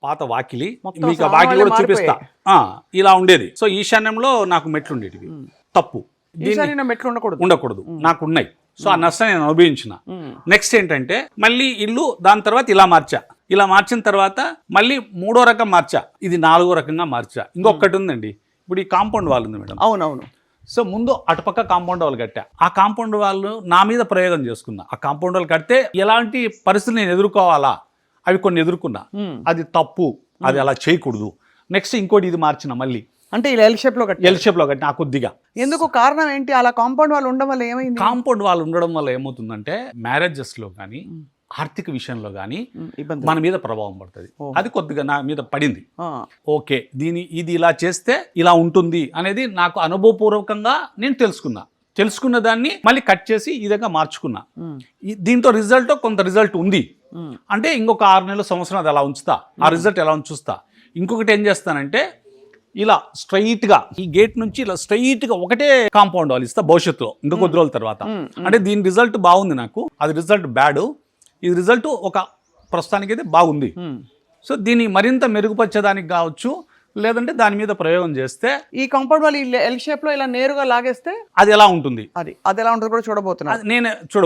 పాత వాకిలి, మొత్తం మీకు ఆ అసలు వాకిలి కూడా ఆనవాళ్ళే చూపిస్తా. ఇలా ఉండేది. సో ఈశాన్యంలో నాకు మెట్లు ఉండేటివి. తప్పు, ఈశాన్యంలో మెట్లు ఉండకూడదు. ఉండకూడదు, నాకు ఉన్నాయి. సో ఆ నష్టం నేను అనుభవించిన. నెక్స్ట్ ఏంటంటే మళ్ళీ ఇల్లు దాని తర్వాత ఇలా మార్చిన తర్వాత మళ్ళీ 3వ రకం మార్చా, ఇది 4వ రకంగా మార్చా. ఇంకొకటి ఉందండి, ఇప్పుడు ఈ కాంపౌండ్ వాల్ ఉంది మేడం. అవునవును. సో ముందు అటుపక్క కాంపౌండ్ వాల్ కట్టా. ఆ కాంపౌండ్ వాళ్ళు నా మీద ప్రయోగం చేసుకున్నా. ఆ కాంపౌండ్ వాల్ కడితే ఎలాంటి పరిస్థితులు నేను ఎదుర్కోవాలా, అవి కొన్ని ఎదుర్కొన్నా. అది తప్పు, అది అలా చేయకూడదు. నెక్స్ట్ ఇంకోటి ఇది మార్చిన మళ్ళీ, అంటే ఇలా ఎల్ షేప్ లో కట్టి, ఎల్ షేప్ లో కట్టిన. కొద్దిగా ఎందుకు కారణం ఏంటి? అలా కాంపౌండ్ వాళ్ళు ఉండడం వల్ల ఏమైంది? కాంపౌండ్ వాల్ ఉండడం వల్ల ఏమవుతుందంటే మ్యారేజెస్ లో కానీ ఆర్థిక విషయంలో కానీ ఇబ్బంది, మన మీద ప్రభావం పడుతుంది. అది కొద్దిగా నా మీద పడింది. ఓకే, ఇది ఇలా చేస్తే ఇలా ఉంటుంది అనేది నాకు అనుభవపూర్వకంగా నేను తెలుసుకున్న దాన్ని మళ్ళీ కట్ చేసి ఈ విధంగా మార్చుకున్నా. దీంతో కొంత రిజల్ట్ ఉంది అంటే ఇంకొక 6 నెలలు, సంవత్సరం అది అలా ఉంచుతా. ఆ రిజల్ట్ ఎలా చూస్తా. ఇంకొకటి ఏం చేస్తానంటే ఇలా స్ట్రైట్ గా ఈ గేట్ నుంచి ఇలా స్ట్రైట్ గా ఒకటే కాంపౌండ్ వాల్ ఇస్తా భవిష్యత్తులో, ఇంకా కొద్ది రోజుల తర్వాత. అంటే దీని రిజల్ట్ బాగుంది నాకు, అది రిజల్ట్ బ్యాడ్, ఇది రిజల్ట్ ఒక ప్రస్తుతానికి అయితే బాగుంది. సో దీన్ని మరింత మెరుగుపరచేదానికి కావచ్చు, లేదంటే దాని మీద ప్రయోగం చేస్తే ఈ కాంపౌండ్ వాళ్ళు ఎల్ షేప్ లో ఇలా నేరుగా లాగేస్తే అది ఎలా ఉంటుంది, అది ఎలా ఉంటుంది కూడా చూడబోతున్నా. నేను చూడ